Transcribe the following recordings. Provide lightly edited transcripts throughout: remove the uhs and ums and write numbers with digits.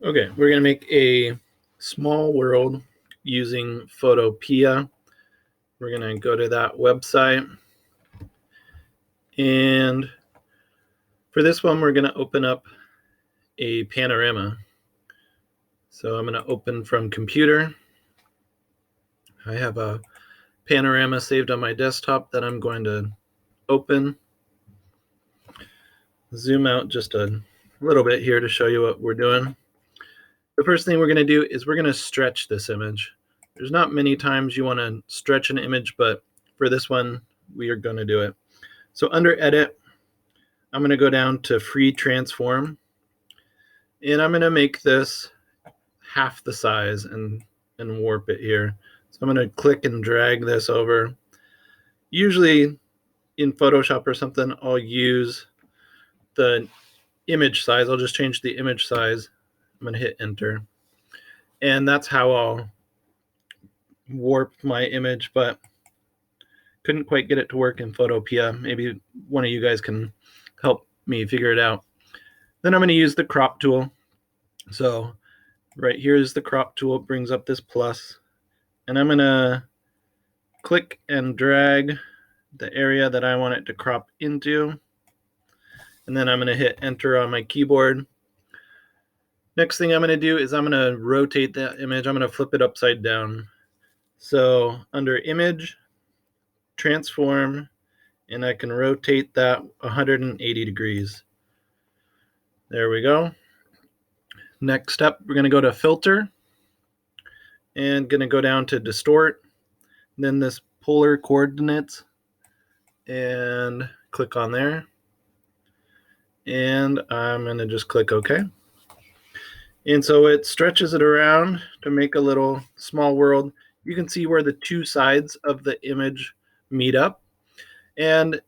Okay, we're going to make a small world using Photopea. We're going to go to that website. And for this one, we're going to open up a panorama. So I'm going to open from computer. I have a panorama saved on my desktop that I'm going to open. Zoom out just a little bit here to show you what we're doing. The first thing we're going to do is we're going to stretch this image. There's not many times you want to stretch an image, but for this one, we are going to do it. So under Edit, I'm going to go down to Free Transform, and I'm going to make this half the size and warp it here. So I'm going to click and drag this over. Usually in Photoshop or something, I'll use the image size. I'll just change the image size. I'm going to hit Enter. And that's how I'll warp my image, but couldn't quite get it to work in Photopea. Maybe one of you guys can help me figure it out. Then I'm going to use the crop tool. So right here is the crop tool. It brings up this plus. And I'm going to click and drag the area that I want it to crop into. And then I'm going to hit Enter on my keyboard. Next thing I'm going to do is I'm going to rotate that image. I'm going to flip it upside down. So under Image, Transform, and I can rotate that 180 degrees. There we go. Next step, we're going to go to Filter and going to go down to Distort, then this Polar Coordinates, and click on there. And I'm going to just click OK. And so it stretches it around to make a little small world. You can see where the two sides of the image meet up. And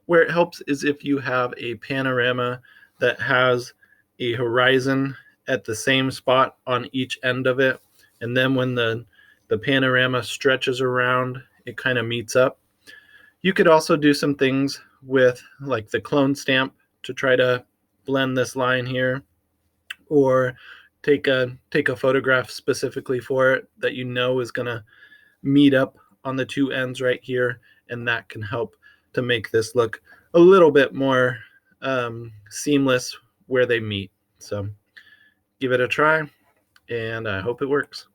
where it helps is if you have a panorama that has a horizon at the same spot on each end of it. And then when the panorama stretches around, it kind of meets up. You could also do some things with like the clone stamp to try to blend this line here, or take a photograph specifically for it that you know is going to meet up on the two ends right here, and that can help to make this look a little bit more seamless where they meet. So give it a try, and I hope it works.